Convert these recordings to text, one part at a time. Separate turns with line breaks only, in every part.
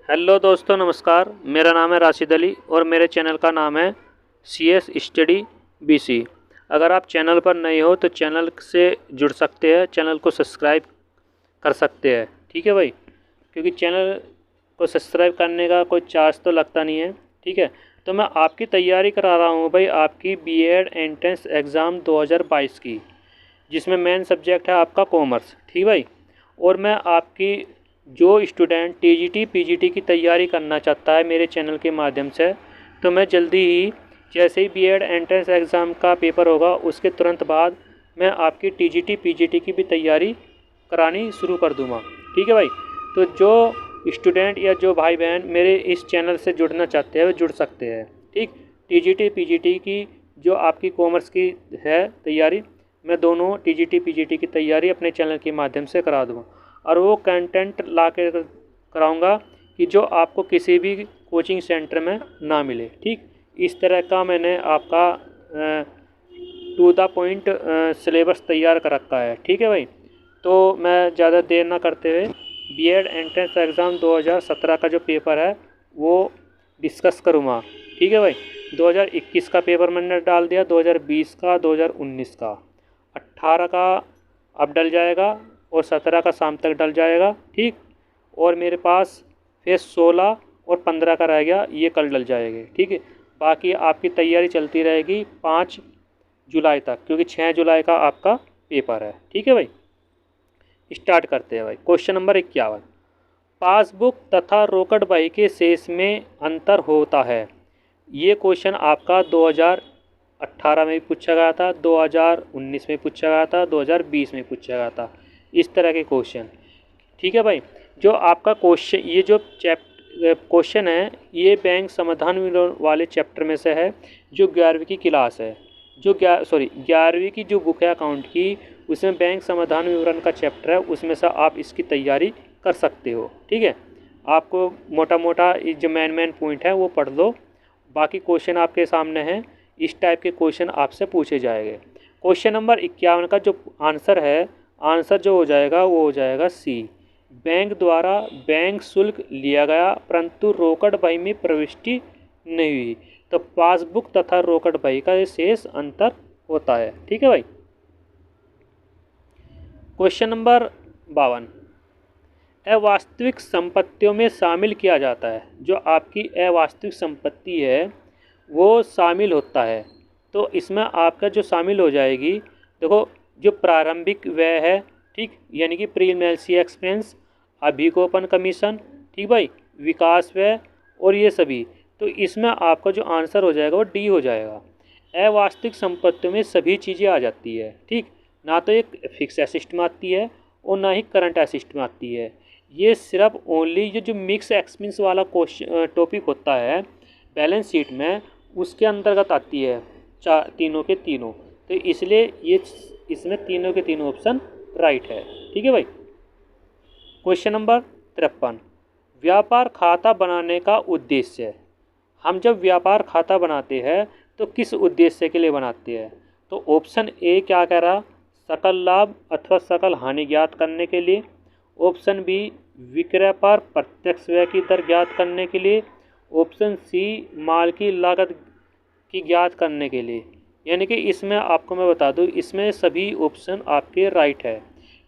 Hello दोस्तों, नमस्कार। मेरा नाम है राशिद अली और मेरे चैनल का नाम है CS स्टडी BC। अगर आप चैनल पर नए हो तो चैनल से जुड़ सकते हैं, चैनल को सब्सक्राइब कर सकते हैं। ठीक है भाई, क्योंकि चैनल को सब्सक्राइब करने का कोई चार्ज तो लगता नहीं है। ठीक है, तो मैं आपकी तैयारी करा रहा हूँ भाई, आपकी B.Ed एंट्रेंस एग्ज़ाम 2022 की, जिसमें मेन सब्जेक्ट है आपका कॉमर्स। ठीक भाई, और मैं आपकी जो स्टूडेंट TGT PGT की तैयारी करना चाहता है मेरे चैनल के माध्यम से, तो मैं जल्दी ही जैसे ही B.Ed एंट्रेंस एग्ज़ाम का पेपर होगा उसके तुरंत बाद मैं आपकी TGT PGT की भी तैयारी करानी शुरू कर दूँगा। ठीक है भाई, तो जो स्टूडेंट या जो भाई बहन मेरे इस चैनल से जुड़ना चाहते हैं वो जुड़ सकते हैं। ठीक, TGT PGT की जो आपकी कॉमर्स की है तैयारी, मैं दोनों TGT PGT की तैयारी अपने चैनल के माध्यम से करा दूँगा, और वो कंटेंट ला के कराऊँगा कि जो आपको किसी भी कोचिंग सेंटर में ना मिले। ठीक, इस तरह का मैंने आपका टू द पॉइंट सिलेबस तैयार कर रखा है। ठीक है भाई, तो मैं ज़्यादा देर ना करते हुए B.Ed एंट्रेंस एग्ज़ाम 2017 का जो पेपर है वो डिस्कस करूँगा। ठीक है भाई, 2021 का पेपर मैंने डाल दिया, 2020 का, 2019 का, 18 का अब डल जाएगा और 17 का शाम तक डल जाएगा। ठीक, और मेरे पास फिर 16 और 15 का रह गया, ये कल डल जाएंगे। ठीक है, बाकी आपकी तैयारी चलती रहेगी 5 जुलाई तक, क्योंकि 6 जुलाई का आपका पेपर है। ठीक है भाई, स्टार्ट करते हैं भाई। क्वेश्चन नंबर 51, पासबुक तथा रोकड़ बही के शेष में अंतर होता है। ये क्वेश्चन आपका 2018 में भी पूछा गया था, 2019 में पूछा गया था, 2020 में पूछा गया था, इस तरह के क्वेश्चन। ठीक है भाई, जो आपका क्वेश्चन, ये जो क्वेश्चन है ये बैंक समाधान वाले चैप्टर में से है, जो 11वीं की क्लास है, जो 11वीं की जो बुक है अकाउंट की, उसमें बैंक समाधान विवरण का चैप्टर है, उसमें से आप इसकी तैयारी कर सकते हो। ठीक है, आपको मोटा मोटा जो मेन पॉइंट है वो पढ़ लो, बाकी क्वेश्चन आपके सामने हैं। इस टाइप के क्वेश्चन आपसे पूछे जाएंगे। क्वेश्चन नंबर 51 का जो आंसर है, आंसर जो हो जाएगा वो हो जाएगा C, बैंक द्वारा बैंक शुल्क लिया गया परंतु रोकड़ बही में प्रविष्टि नहीं हुई। तो पासबुक तथा रोकड़ बही का शेष अंतर होता है। ठीक है भाई। क्वेश्चन नंबर 52, अवास्तविक संपत्तियों में शामिल किया जाता है। जो आपकी अवास्तविक संपत्ति है वो शामिल होता है, तो इसमें आपका जो शामिल हो जाएगी, देखो, जो प्रारंभिक व्यय है, ठीक, यानी कि प्रीमियल्सी एक्सपेंस, अभिगोपन कमीशन, ठीक भाई, विकास व्यय और ये सभी, तो इसमें आपका जो आंसर हो जाएगा वो D हो जाएगा। अवास्तविक संपत्तियों में सभी चीज़ें आ जाती है। ठीक, ना तो एक फिक्स एसेट में आती है और ना ही करंट एसेट में आती है। ये सिर्फ ओनली ये जो मिक्स एक्सपेंस वाला क्वेश्चन टॉपिक होता है बैलेंस शीट में, उसके अंतर्गत आती है तीनों के तीनों, तो इसलिए ये इसमें तीनों के तीनों ऑप्शन राइट है। ठीक है भाई। क्वेश्चन नंबर 53, व्यापार खाता बनाने का उद्देश्य। हम जब व्यापार खाता बनाते हैं तो किस उद्देश्य के लिए बनाते हैं? तो ऑप्शन A क्या कह रहा, सकल लाभ अथवा सकल हानि ज्ञात करने के लिए। ऑप्शन B, विक्रय पर प्रत्यक्ष व्यय की दर ज्ञात करने के लिए। ऑप्शन C, माल की लागत की ज्ञात करने के लिए। यानी कि इसमें आपको मैं बता दूं, इसमें सभी ऑप्शन आपके राइट है,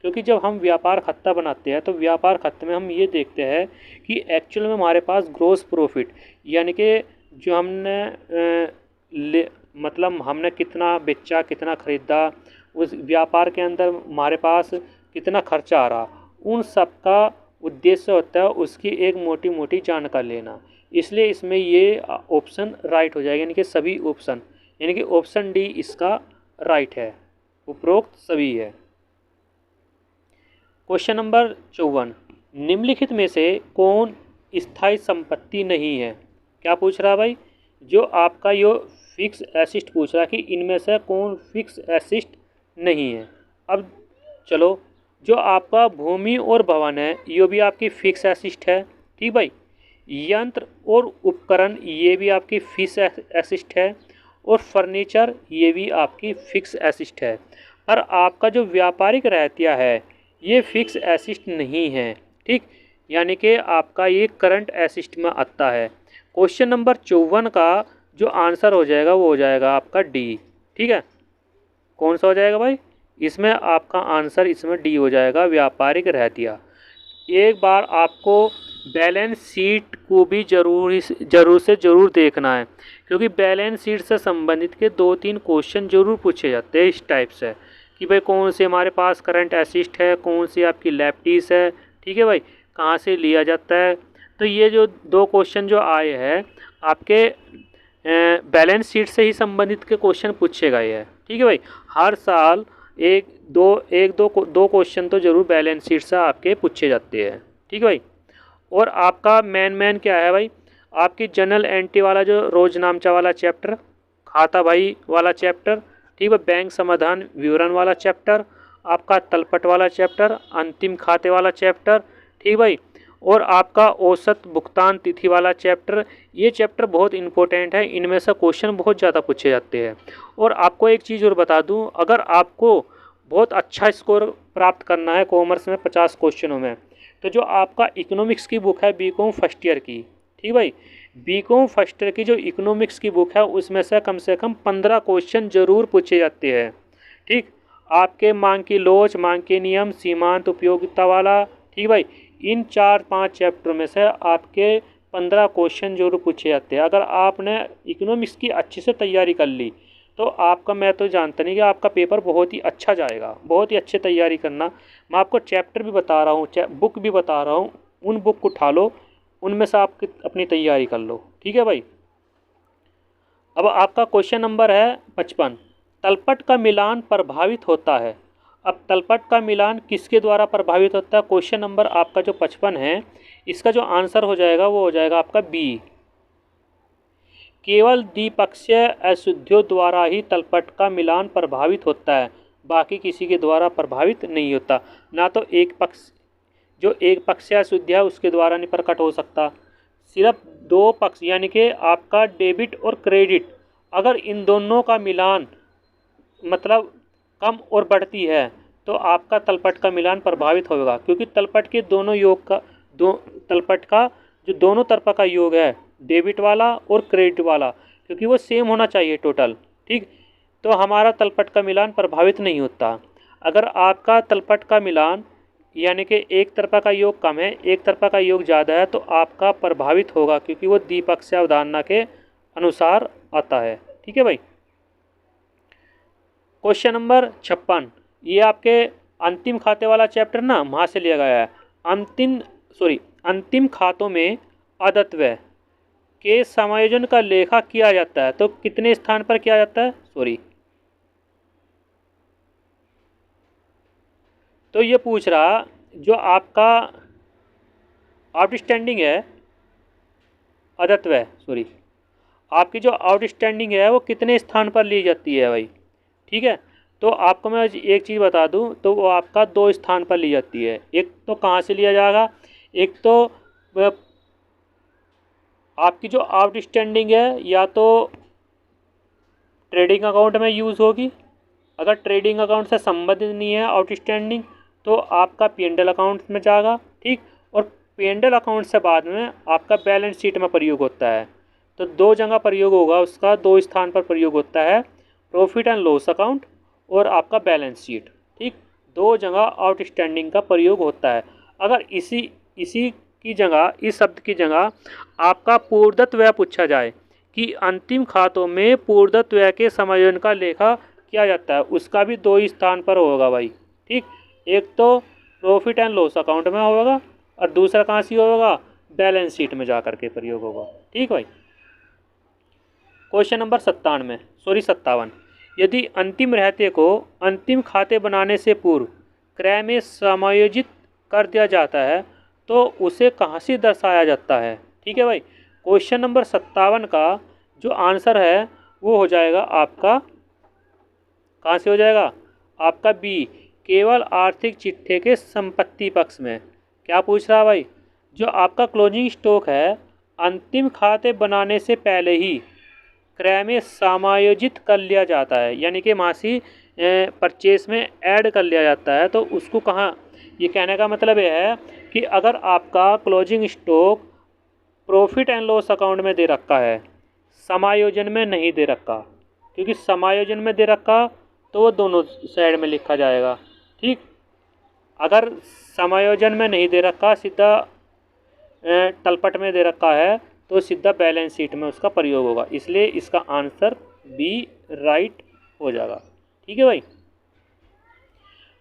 क्योंकि जब हम व्यापार खाता बनाते हैं तो व्यापार खाते में हम ये देखते हैं कि एक्चुअल में हमारे पास ग्रोस प्रॉफिट, यानी कि जो हमने मतलब हमने कितना बेचा, कितना ख़रीदा, उस व्यापार के अंदर हमारे पास कितना खर्चा आ रहा, उन सब का उद्देश्य होता है उसकी एक मोटी मोटी जानकारी लेना। इसलिए इसमें ये ऑप्शन राइट हो जाएगा, यानी कि सभी ऑप्शन, यानी कि ऑप्शन D इसका राइट है, उपरोक्त सभी है। क्वेश्चन नंबर 54, निम्नलिखित में से कौन स्थायी संपत्ति नहीं है? क्या पूछ रहा है भाई? जो आपका यो फिक्स एसिस्ट पूछ रहा है कि इनमें से कौन फिक्स एसिस्ट नहीं है। अब चलो, जो आपका भूमि और भवन है ये भी आपकी फिक्स एसिस्ट है। ठीक भाई, यंत्र और उपकरण ये भी आपकी फिक्स एसिस्ट है, और फर्नीचर ये भी आपकी फिक्स एसिस्ट है। पर आपका जो व्यापारिक रहतिया है ये फिक्स एसिस्ट नहीं है। ठीक, यानी कि आपका ये करंट असिस्ट में आता है। क्वेश्चन नंबर 54 का जो आंसर हो जाएगा वो हो जाएगा आपका डी। ठीक है, कौन सा हो जाएगा भाई? इसमें आपका आंसर इसमें डी हो जाएगा, व्यापारिक रहतिया। एक बार आपको बैलेंस शीट को भी जरूर देखना है, क्योंकि बैलेंस शीट से संबंधित के 2-3 क्वेश्चन जरूर पूछे जाते हैं इस टाइप से कि भाई कौन से हमारे पास करंट असिस्ट है, कौन सी आपकी लैप्टिस है, ठीक है भाई, कहाँ से लिया जाता है। तो ये जो 2 क्वेश्चन जो आए हैं आपके बैलेंस शीट से ही संबंधित के क्वेश्चन पूछे गए हैं। ठीक है भाई, हर साल एक दो क्वेश्चन तो जरूर बैलेंस शीट से आपके पूछे जाते हैं। ठीक है भाई, और आपका मेन क्या है भाई? आपकी जनरल एंट्री वाला जो रोज नामचा वाला चैप्टर, खाता भाई वाला चैप्टर, ठीक है, बैंक समाधान विवरण वाला चैप्टर, आपका तलपट वाला चैप्टर, अंतिम खाते वाला चैप्टर, ठीक भाई, और आपका औसत भुगतान तिथि वाला चैप्टर। ये चैप्टर बहुत इंपॉर्टेंट है, इनमें से क्वेश्चन बहुत ज़्यादा पूछे जाते हैं। और आपको एक चीज़ और बता दूं, अगर आपको बहुत अच्छा स्कोर प्राप्त करना है कॉमर्स में 50 क्वेश्चनों में, तो जो आपका इकोनॉमिक्स की बुक है बीकॉम फर्स्ट ईयर की, ठीक भाई, बीकॉम फर्स्ट ईयर की जो इकोनॉमिक्स की बुक है उसमें से कम 15 क्वेश्चन जरूर पूछे जाते हैं। ठीक, आपके मांग की लोच, मांग के नियम, सीमांत उपयोगिता वाला, ठीक भाई, इन 4-5 चैप्टर में से आपके 15 क्वेश्चन जरूर पूछे जाते हैं। अगर आपने इकोनॉमिक्स की अच्छे से तैयारी कर ली तो आपका, मैं तो जानता नहीं कि आपका पेपर बहुत ही अच्छा जाएगा। बहुत ही अच्छे तैयारी करना, मैं आपको चैप्टर भी बता रहा हूँ, बुक भी बता रहा हूँ, उन बुक को उठा लो, उनमें से आप अपनी तैयारी कर लो। ठीक है भाई, अब आपका क्वेश्चन नंबर है 55, तलपट का मिलान प्रभावित होता है। अब तलपट का मिलान किसके द्वारा प्रभावित होता है? क्वेश्चन नंबर आपका जो 55 है, इसका जो आंसर हो जाएगा वो हो जाएगा आपका बी। केवल द्विपक्षीय अशुद्धियों द्वारा ही तलपट का मिलान प्रभावित होता है, बाकी किसी के द्वारा प्रभावित नहीं होता। ना तो एक पक्षीय अशुद्धि है उसके द्वारा नहीं प्रकट हो सकता, सिर्फ 2 पक्ष यानी कि आपका डेबिट और क्रेडिट, अगर इन दोनों का मिलान मतलब कम और बढ़ती है तो आपका तलपट का मिलान प्रभावित होगा, क्योंकि तलपट के दोनों योग का तलपट का जो दोनों तरफ का योग है, डेबिट वाला और क्रेडिट वाला, क्योंकि वो सेम होना चाहिए टोटल। ठीक, तो हमारा तलपट का मिलान प्रभावित नहीं होता। अगर आपका तलपट का मिलान यानी कि एक तरफा का योग कम है, एक तरफा का योग ज़्यादा है, तो आपका प्रभावित होगा, क्योंकि वो द्विपक्षीय अवधारणा के अनुसार आता है। ठीक है भाई, क्वेश्चन नंबर 56, ये आपके अंतिम खाते वाला चैप्टर ना, वहाँ से लिया गया है। अंतिम खातों में अदत्व के समायोजन का लेखा किया जाता है, तो कितने स्थान पर किया जाता है? तो ये पूछ रहा जो आपका आउटस्टैंडिंग है अदत्व आपकी जो आउटस्टैंडिंग है वो कितने स्थान पर ली जाती है भाई? ठीक है, तो आपको मैं एक चीज़ बता दूं, तो वो आपका 2 स्थान पर ली जाती है। एक तो कहाँ से लिया जाएगा? एक तो आपकी जो आउटस्टैंडिंग है या तो ट्रेडिंग अकाउंट में यूज़ होगी, अगर ट्रेडिंग अकाउंट से संबंधित नहीं है आउटस्टैंडिंग तो आपका P&L अकाउंट में जाएगा। ठीक, और P&L अकाउंट से बाद में आपका बैलेंस शीट में प्रयोग होता है। तो 2 जगह प्रयोग होगा उसका, 2 स्थान पर प्रयोग होता है, प्रॉफिट एंड लॉस अकाउंट और आपका बैलेंस शीट। ठीक, 2 जगह आउटस्टैंडिंग का प्रयोग होता है। अगर इसी की जगह, इस शब्द की जगह आपका पूर्वदत्त व्यय पूछा जाए कि अंतिम खातों में पूर्वदत्त व्यय के समायोजन का लेखा किया जाता है, उसका भी 2 ही स्थान पर होगा भाई। ठीक, एक तो प्रॉफिट एंड लॉस अकाउंट में होगा और दूसरा कहाँ से होगा? बैलेंस शीट में जा करके प्रयोग होगा। ठीक भाई, क्वेश्चन नंबर 57, यदि अंतिम रहते को अंतिम खाते बनाने से पूर्व क्रय में समायोजित कर दिया जाता है तो उसे कहाँ से दर्शाया जाता है? ठीक है भाई, क्वेश्चन नंबर 57 का जो आंसर है वो हो जाएगा आपका, कहाँ से हो जाएगा? आपका बी, केवल आर्थिक चिट्ठे के संपत्ति पक्ष में। क्या पूछ रहा भाई? जो आपका क्लोजिंग स्टॉक है अंतिम खाते बनाने से पहले ही क्रय में समायोजित कर लिया जाता है, यानी कि मासी परचेस में ऐड कर लिया जाता है, तो उसको कहाँ, ये कहने का मतलब यह है कि अगर आपका closing stock profit and loss account में दे रखा है, समायोजन में नहीं दे रखा, क्योंकि समायोजन में दे रखा तो वो दोनों साइड में लिखा जाएगा। ठीक, अगर समायोजन में नहीं दे रखा, सीधा तलपट में दे रखा है, तो सीधा बैलेंस शीट में उसका प्रयोग होगा। इसलिए इसका आंसर बी राइट हो जाएगा। ठीक है भाई।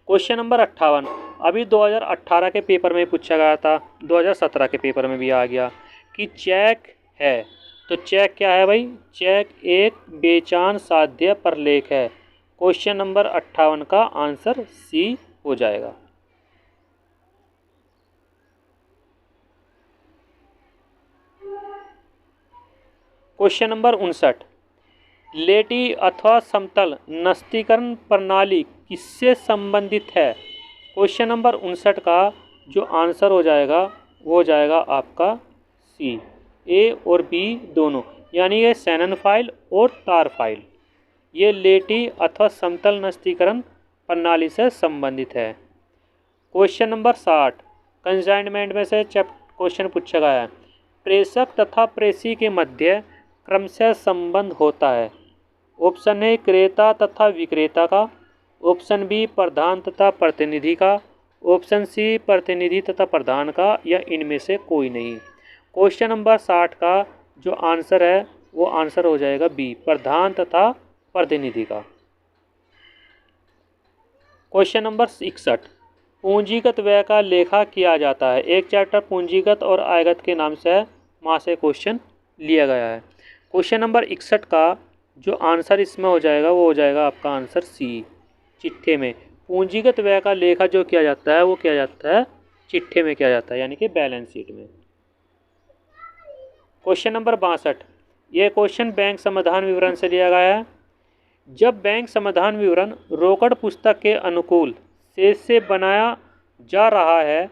क्वेश्चन नंबर 58 अभी 2018 के पेपर में पूछा गया था, 2017 के पेपर में भी आ गया कि चेक है, तो चेक क्या है भाई? चेक एक बेचान साध्य प्रलेख है। क्वेश्चन नंबर 58 का आंसर सी हो जाएगा। क्वेश्चन नंबर 59 लेटी अथवा समतल नस्तीकरण प्रणाली किससे संबंधित है? क्वेश्चन नंबर 59 का जो आंसर हो जाएगा वो हो जाएगा आपका सी, ए और बी दोनों, यानी ये शैनन फाइल और तार फाइल, ये लेटी अथवा समतल नस्तीकरण प्रणाली से संबंधित है। क्वेश्चन नंबर 60 कंसाइनमेंट में से क्वेश्चन पूछा गया है, प्रेषक तथा प्रेषी के मध्य क्रमशः संबंध होता है। ऑप्शन ए क्रेता तथा विक्रेता का, ऑप्शन बी प्रधान तथा प्रतिनिधि का, ऑप्शन सी प्रतिनिधि तथा प्रधान का, या इनमें से कोई नहीं। क्वेश्चन नंबर 60 का जो आंसर है वो आंसर हो जाएगा बी, प्रधान तथा प्रतिनिधि का। क्वेश्चन नंबर 61 पूंजीगत व्यय का लेखा किया जाता है। एक चैप्टर पूंजीगत और आयगत के नाम से वहाँ से क्वेश्चन लिया गया है। क्वेश्चन नंबर 61 का जो आंसर इसमें हो जाएगा वो हो जाएगा आपका आंसर सी, चिट्ठे में। पूंजीगत व्यय का लेखा जो किया जाता है वो किया जाता है चिट्ठे में किया जाता है, यानी कि बैलेंस शीट में। क्वेश्चन नंबर 62 ये क्वेश्चन बैंक समाधान विवरण से लिया गया है। जब बैंक समाधान विवरण रोकड़ पुस्तक के अनुकूल शेष से बनाया जा रहा है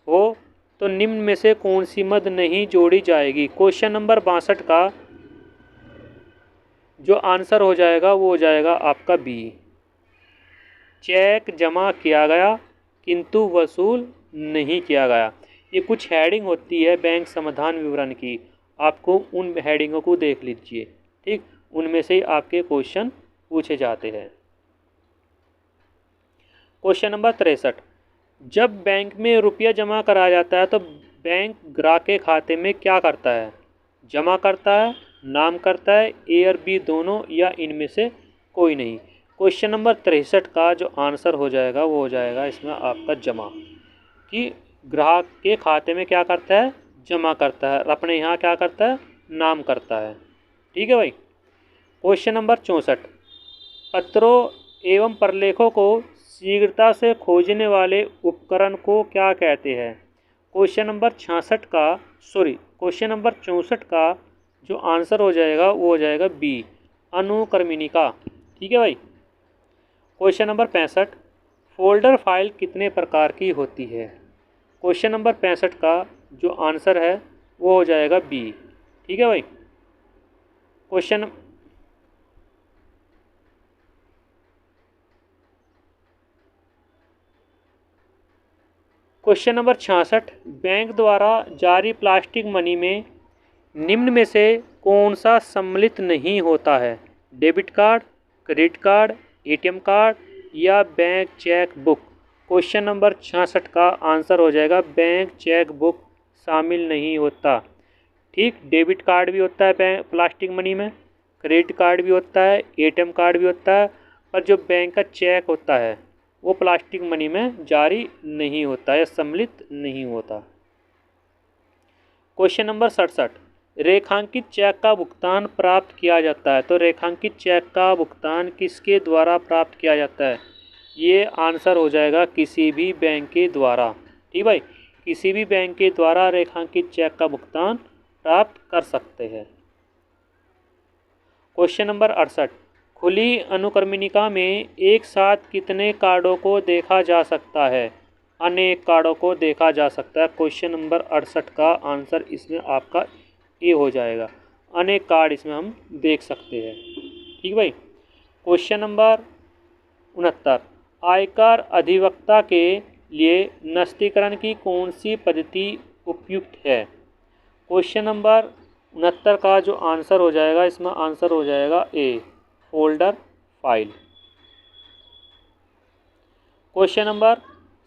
हो तो निम्न में से कौन सी मद नहीं जोड़ी जाएगी? क्वेश्चन नंबर 62 का जो आंसर हो जाएगा वो हो जाएगा आपका बी, चेक जमा किया गया किंतु वसूल नहीं किया गया। ये कुछ हेडिंग होती है बैंक समाधान विवरण की, आपको उन हेडिंगों को देख लीजिए। ठीक, उनमें से ही आपके क्वेश्चन पूछे जाते हैं। क्वेश्चन नंबर 63 जब बैंक में रुपया जमा कराया जाता है तो बैंक ग्राहक के खाते में क्या करता है? जमा करता है, नाम करता है, ए और बी दोनों, या इनमें से कोई नहीं। क्वेश्चन नंबर 63 का जो आंसर हो जाएगा वो हो जाएगा इसमें आपका जमा, कि ग्राहक के खाते में क्या करता है? जमा करता है, अपने यहाँ क्या करता है? नाम करता है। ठीक है भाई। क्वेश्चन नंबर 64 पत्रों एवं प्रलेखों को शीघ्रता से खोजने वाले उपकरण को क्या कहते हैं? क्वेश्चन नंबर 64 का जो आंसर हो जाएगा वो हो जाएगा बी, अनुक्रमणिका। ठीक है भाई। क्वेश्चन नंबर 65 फोल्डर फाइल कितने प्रकार की होती है? क्वेश्चन नंबर 65 का जो आंसर है वो हो जाएगा बी। ठीक है भाई। क्वेश्चन नंबर 66 बैंक द्वारा जारी प्लास्टिक मनी में निम्न में से कौन सा सम्मिलित नहीं होता है? Debit card, credit card, ATM card, या bank cheque book? Question number 66 का आंसर हो जाएगा बैंक चेक बुक शामिल नहीं होता। ठीक, डेबिट कार्ड भी होता है बैंक प्लास्टिक मनी में, क्रेडिट कार्ड भी होता है, एटीएम कार्ड भी होता है, पर जो बैंक का चेक होता है वो प्लास्टिक मनी में जारी नहीं होता है, सम्मिलित नहीं होता। क्वेश्चन नंबर 67 रेखांकित चेक का भुगतान प्राप्त किया जाता है, तो रेखांकित चेक का भुगतान किसके द्वारा प्राप्त किया जाता है? ये आंसर हो जाएगा किसी भी बैंक के द्वारा। ठीक भाई, किसी भी बैंक के द्वारा रेखांकित चेक का भुगतान प्राप्त कर सकते हैं। क्वेश्चन नंबर 68 खुली अनुक्रमणिका में एक साथ कितने कार्डों को देखा जा सकता है? अनेक कार्डों को देखा जा सकता है। क्वेश्चन नंबर 68 का आंसर इसमें आपका ए हो जाएगा, अनेक कार्ड इसमें हम देख सकते हैं। ठीक भाई। क्वेश्चन नंबर 69 आयकर अधिवक्ता के लिए नस्तीकरण की कौन सी पद्धति उपयुक्त है? क्वेश्चन नंबर 69 का जो आंसर हो जाएगा, इसमें आंसर हो जाएगा ए, फोल्डर फाइल। क्वेश्चन नंबर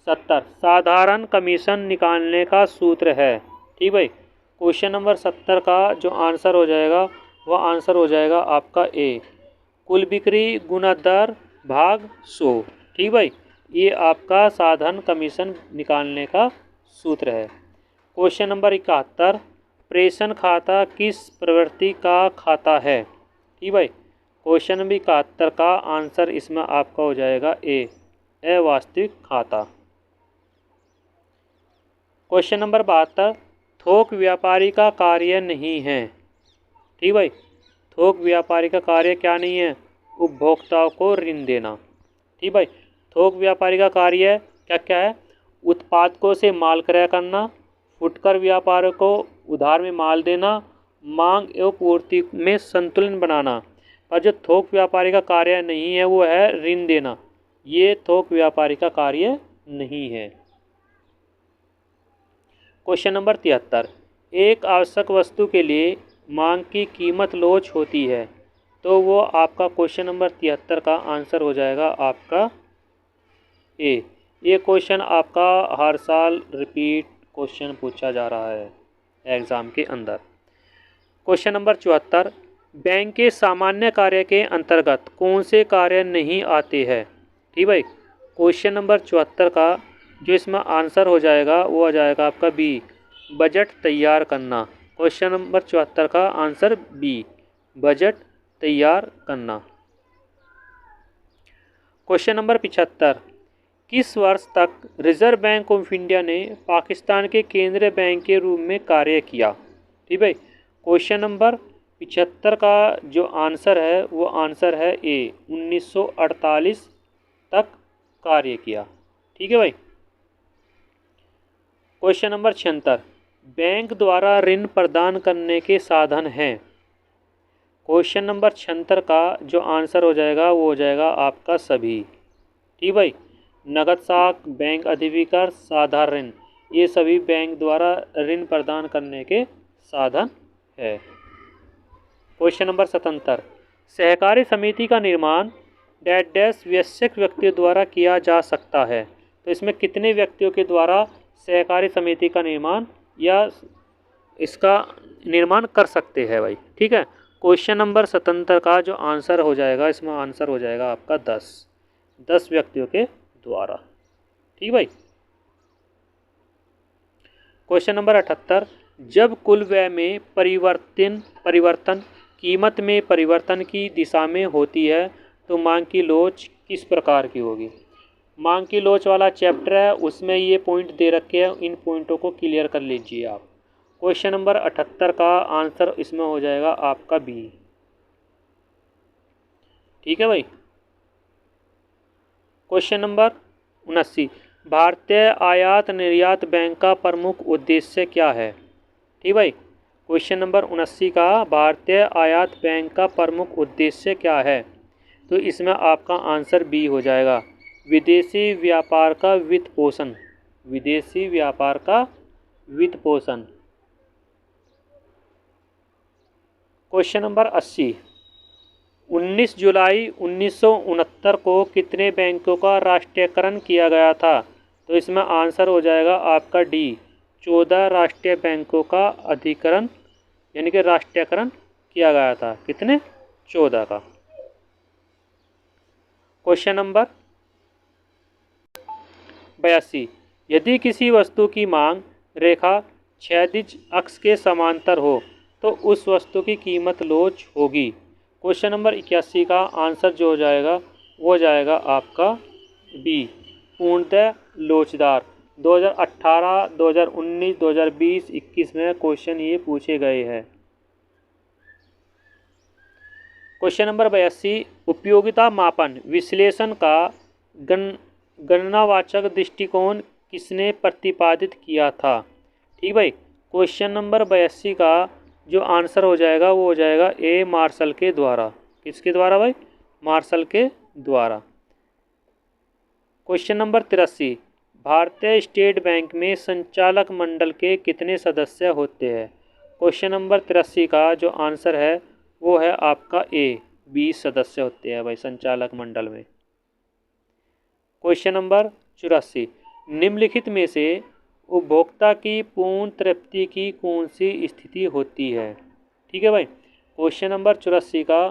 70, साधारण कमीशन निकालने का सूत्र है। ठीक भाई, क्वेश्चन नंबर 70 का जो आंसर हो जाएगा वह आंसर हो जाएगा आपका ए, कुल बिक्री गुना दर भाग 100। ठीक भाई, ये आपका साधारण कमीशन निकालने का सूत्र है। क्वेश्चन नंबर 71, प्रेषण खाता किस प्रवृत्ति का खाता है? ठीक भाई, क्वेश्चन नंबर 71 का आंसर इसमें आपका हो जाएगा ए, अवास्तविक खाता। क्वेश्चन नंबर 72, थोक व्यापारी का कार्य नहीं है। ठीक भाई, थोक व्यापारी का कार्य क्या नहीं है? उपभोक्ताओं को ऋण देना। ठीक भाई, थोक व्यापारी का कार्य क्या क्या है? उत्पादकों से माल क्रय करना, फुटकर व्यापारियों को उधार में माल देना, मांग एवं पूर्ति में संतुलन बनाना। पर जो थोक व्यापारी का कार्य नहीं है वो है ऋण देना। ये थोक व्यापारी का कार्य नहीं है। क्वेश्चन नंबर 73, एक आवश्यक वस्तु के लिए मांग की कीमत लोच होती है, तो वो आपका क्वेश्चन नंबर 73 का आंसर हो जाएगा आपका ए। ये क्वेश्चन आपका हर साल रिपीट क्वेश्चन पूछा जा रहा है एग्ज़ाम के अंदर। क्वेश्चन नंबर 74, बैंक के सामान्य कार्य के अंतर्गत कौन से कार्य नहीं आते हैं? ठीक भाई, क्वेश्चन नंबर 74 का जो इसमें आंसर हो जाएगा वो आ जाएगा आपका बी, बजट तैयार करना। क्वेश्चन नंबर 74 का आंसर बी, बजट तैयार करना। क्वेश्चन नंबर 75, किस वर्ष तक रिजर्व बैंक ऑफ इंडिया ने पाकिस्तान के केंद्रीय बैंक के रूप में कार्य किया? ठीक भाई, क्वेश्चन नंबर 75 का जो आंसर है वो आंसर है ए, 1948 तक कार्य किया। ठीक है भाई। क्वेश्चन नंबर 76, बैंक द्वारा ऋण प्रदान करने के साधन हैं। क्वेश्चन नंबर 76 का जो आंसर हो जाएगा वो हो जाएगा आपका सभी। ठीक भाई, नगद साख, बैंक अधिविकर, साधारण ऋण, ये सभी बैंक द्वारा ऋण प्रदान करने के साधन है। क्वेश्चन नंबर 77, सहकारी समिति का निर्माण डैश डैश वयस्क व्यक्तियों द्वारा किया जा सकता है, तो इसमें कितने व्यक्तियों के द्वारा सहकारी समिति का निर्माण या इसका निर्माण कर सकते हैं भाई? ठीक है, क्वेश्चन नंबर 77 का जो आंसर हो जाएगा इसमें आंसर हो जाएगा आपका 10 व्यक्तियों के द्वारा। ठीक भाई। क्वेश्चन नंबर 78, जब कुल व्यय में परिवर्तन कीमत में परिवर्तन की दिशा में होती है तो मांग की लोच किस प्रकार की होगी? मांग की लोच वाला चैप्टर है, उसमें ये पॉइंट दे रखे हैं, इन पॉइंटों को क्लियर कर लीजिए आप। क्वेश्चन नंबर 78 का आंसर इसमें हो जाएगा आपका बी। ठीक है भाई। क्वेश्चन नंबर 79, भारतीय आयात निर्यात बैंक का प्रमुख उद्देश्य क्या है? ठीक भाई, क्वेश्चन नंबर 79 का भारतीय आयात बैंक का प्रमुख उद्देश्य क्या है? तो इसमें आपका आंसर बी हो जाएगा, विदेशी व्यापार का वित्त पोषण। विदेशी व्यापार का वित्त पोषण। क्वेश्चन नंबर 80, 19 जुलाई 1969 को कितने बैंकों का राष्ट्रीयकरण किया गया था? तो इसमें आंसर हो जाएगा आपका डी, 14 राष्ट्रीय बैंकों का अधिकरण यानी कि राष्ट्रीयकरण किया गया था। कितने? 14 का। क्वेश्चन नंबर 82, यदि किसी वस्तु की मांग रेखा क्षैतिज अक्ष के समांतर हो तो उस वस्तु की कीमत लोच होगी। क्वेश्चन नंबर 81 का आंसर जो हो जाएगा वो हो जाएगा आपका बी, पूर्णतः लोचदार। 2018, 2019, 2020, 21 में क्वेश्चन ये पूछे गए हैं। क्वेश्चन नंबर 82, उपयोगिता मापन विश्लेषण का गणनावाचक दृष्टिकोण किसने प्रतिपादित किया था? ठीक भाई, क्वेश्चन नंबर 82 का जो आंसर हो जाएगा वो हो जाएगा ए, मार्शल के द्वारा। किसके द्वारा भाई? मार्शल के द्वारा। क्वेश्चन नंबर 83, भारतीय स्टेट बैंक में संचालक मंडल के कितने सदस्य होते हैं? क्वेश्चन नंबर 83 का जो आंसर है वो है आपका ए, 20 सदस्य होते हैं भाई संचालक मंडल में। क्वेश्चन नंबर 84, निम्नलिखित में से उपभोक्ता की पूर्ण तृप्ति की कौन सी स्थिति होती है? ठीक है भाई, क्वेश्चन नंबर 84 का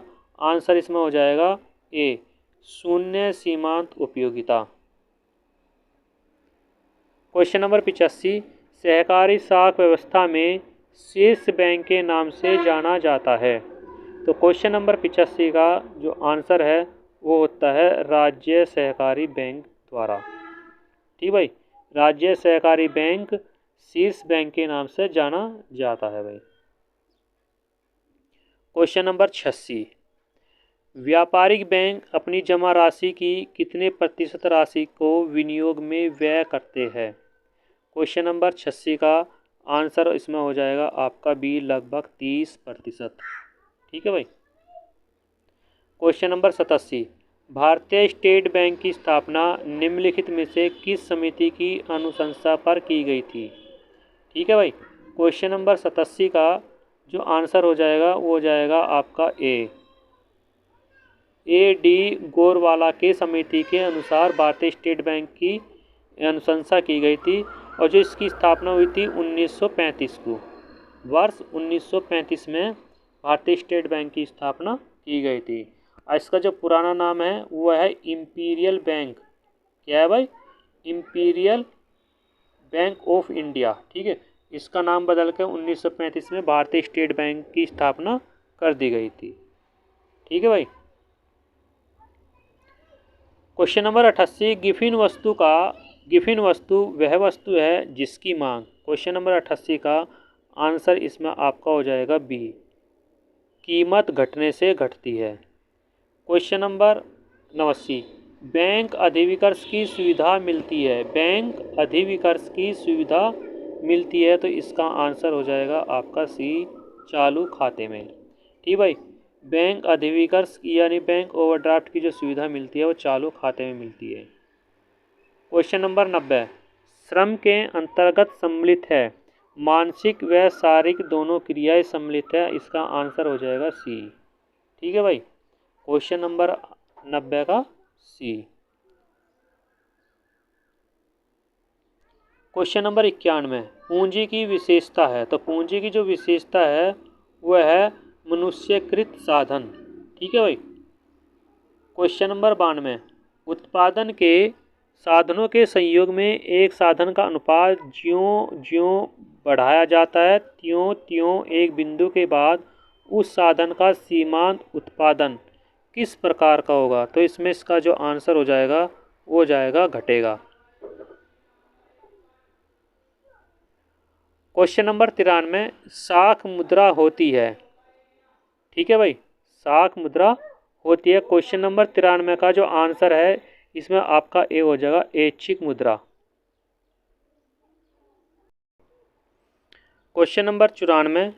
आंसर इसमें हो जाएगा ए, शून्य सीमांत उपयोगिता। क्वेश्चन नंबर 85, सहकारी साख व्यवस्था में शीर्ष बैंक के नाम से जाना जाता है। तो क्वेश्चन नंबर 85 का जो आंसर है वो होता है राज्य सहकारी बैंक द्वारा। ठीक भाई, राज्य सहकारी बैंक शीर्ष बैंक के नाम से जाना जाता है भाई। क्वेश्चन नंबर 86, व्यापारिक बैंक अपनी जमा राशि की कितने प्रतिशत राशि को विनियोग में व्यय करते हैं? क्वेश्चन नंबर 86 का आंसर इसमें हो जाएगा आपका बी, लगभग 30%। ठीक है भाई। क्वेश्चन नंबर 87, भारतीय स्टेट बैंक की स्थापना निम्नलिखित में से किस समिति की अनुशंसा पर की गई थी? ठीक है भाई, क्वेश्चन नंबर 87 का जो आंसर हो जाएगा वो हो जाएगा आपका ए डी गोरवाला के समिति के अनुसार भारतीय स्टेट बैंक की अनुशंसा की गई थी और जो इसकी स्थापना हुई थी 1935 को, वर्ष 1935 में भारतीय स्टेट बैंक की स्थापना की गई थी। इसका जो पुराना नाम है वो है इंपीरियल बैंक। क्या है भाई? Imperial bank of India. ठीक है, इसका नाम बदल कर 1935 में भारतीय स्टेट बैंक की स्थापना कर दी गई थी। ठीक है भाई। क्वेश्चन नंबर 88, गिफिन वस्तु वह वस्तु है जिसकी मांग। क्वेश्चन नंबर 88 का आंसर इसमें आपका हो जाएगा बी, कीमत घटने से घटती है। क्वेश्चन नंबर 89, बैंक अधिविकर्ष की सुविधा मिलती है। बैंक अधिविकर्ष की सुविधा मिलती है तो इसका आंसर हो जाएगा आपका सी, चालू खाते में। ठीक भाई, बैंक अधिविकर्ष यानी बैंक ओवरड्राफ्ट की जो सुविधा मिलती है वो चालू खाते में मिलती है। क्वेश्चन नंबर 90, श्रम के अंतर्गत सम्मिलित है, मानसिक व शारीरिक दोनों क्रियाएं सम्मिलित है। इसका आंसर हो जाएगा सी। ठीक है भाई, क्वेश्चन नंबर 90 का सी। क्वेश्चन नंबर 91, पूंजी की विशेषता है। तो पूंजी की जो विशेषता है वह है मनुष्यकृत साधन। ठीक है भाई। क्वेश्चन नंबर 92, उत्पादन के साधनों के संयोग में एक साधन का अनुपात ज्यों ज्यों बढ़ाया जाता है त्यों त्यों एक बिंदु के बाद उस साधन का सीमांत उत्पादन किस प्रकार का होगा? तो इसमें इसका जो आंसर हो जाएगा वो जाएगा घटेगा। क्वेश्चन नंबर 93, साख मुद्रा होती है। ठीक है भाई, साख मुद्रा होती है। क्वेश्चन नंबर 93 का जो आंसर है इसमें आपका ए हो जाएगा, ऐच्छिक मुद्रा। क्वेश्चन नंबर 94,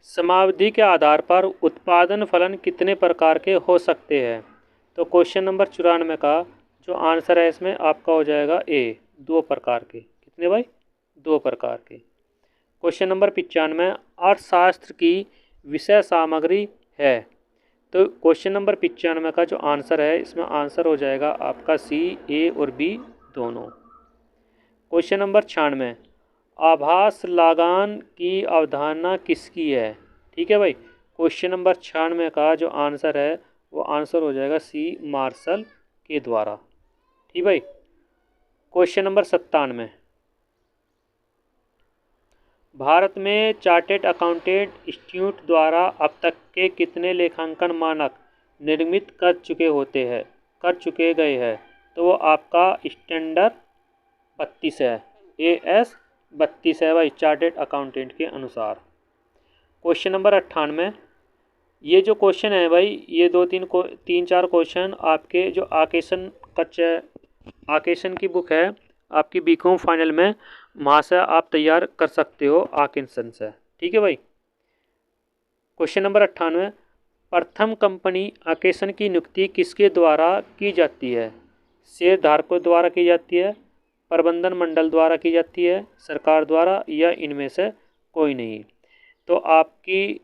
समावधि के आधार पर उत्पादन फलन कितने प्रकार के हो सकते हैं? तो क्वेश्चन नंबर 94 का जो आंसर है इसमें आपका हो जाएगा ए, 2 प्रकार के। कितने भाई? 2 प्रकार के। क्वेश्चन नंबर 95, अर्थशास्त्र की विषय सामग्री है। तो क्वेश्चन नंबर 95 का जो आंसर है इसमें आंसर हो जाएगा आपका सी, ए और बी दोनों। क्वेश्चन नंबर 96, आभास लगान की अवधारणा किसकी है? ठीक है भाई, क्वेश्चन नंबर 96 का जो आंसर है वो आंसर हो जाएगा सी, मार्शल के द्वारा। ठीक भाई। क्वेश्चन नंबर 97, भारत में चार्टेड अकाउंटेंट इंस्टीट्यूट द्वारा अब तक के कितने लेखांकन मानक निर्मित कर चुके गए हैं? तो वो आपका स्टैंडर्ड 32 है, AS 32 है भाई चार्टेड अकाउंटेंट के अनुसार। क्वेश्चन नंबर 98, ये जो क्वेश्चन है भाई ये 3-4 क्वेश्चन आपके जो आकेशन की बुक है आपकी बीकॉम फाइनल में, वहाँ से आप तैयार कर सकते हो आकिंसन से। ठीक है भाई। क्वेश्चन नंबर 98, प्रथम कंपनी आकेशन की नियुक्ति किसके द्वारा की जाती है? शेयर धारकों द्वारा की जाती है, प्रबंधन मंडल द्वारा की जाती है, सरकार द्वारा, या इनमें से कोई नहीं। तो आपकी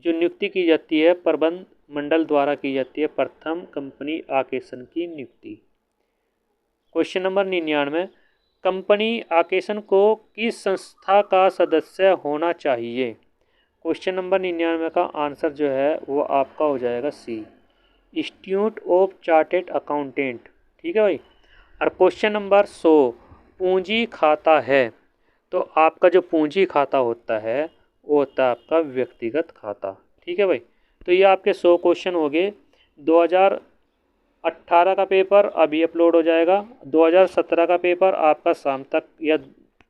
जो नियुक्ति की जाती है प्रबंधन मंडल द्वारा की जाती है प्रथम कंपनी आकेशन की नियुक्ति। क्वेश्चन नंबर 99, कंपनी आकेशन को किस संस्था का सदस्य होना चाहिए? क्वेश्चन नंबर 99 का आंसर जो है वो आपका हो जाएगा सी, इंस्टीट्यूट ऑफ चार्टेड अकाउंटेंट। ठीक है भाई। और क्वेश्चन नंबर 100, पूंजी खाता है। तो आपका जो पूंजी खाता होता है वो होता है आपका व्यक्तिगत खाता। ठीक है भाई। तो ये आपके 100 क्वेश्चन हो गए। 2018 का पेपर अभी अपलोड हो जाएगा। 2017 का पेपर आपका शाम तक या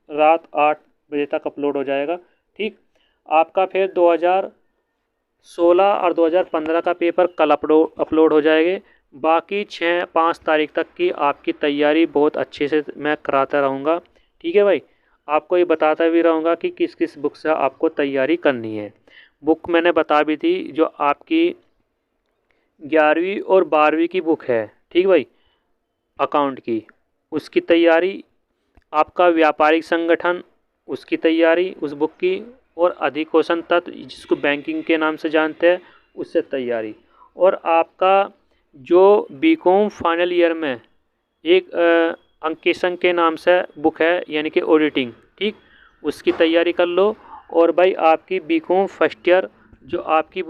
रात 8 बजे तक अपलोड हो जाएगा। ठीक। आपका फिर 2016 और 2015 का पेपर कल अपलोड हो जाएंगे। बाकी 5 तारीख तक की आपकी तैयारी बहुत अच्छे से मैं कराता रहूँगा। ठीक है भाई। आपको ये बताता भी रहूँगा कि किस किस बुक से आपको तैयारी करनी है। बुक मैंने बता भी थी, जो आपकी 11वीं और 12वीं की बुक है। ठीक भाई, अकाउंट की, उसकी तैयारी, आपका व्यापारिक संगठन, उसकी तैयारी उस बुक की, और अधिक क्वेश्चन तत्व जिसको बैंकिंग के नाम से जानते हैं उससे तैयारी, और आपका जो बीकॉम फाइनल ईयर में एक अंकेशन के नाम से बुक है यानी कि ऑडिटिंग। ठीक, उसकी तैयारी कर लो। और भाई आपकी बीकॉम फर्स्ट ईयर जो आपकी बुक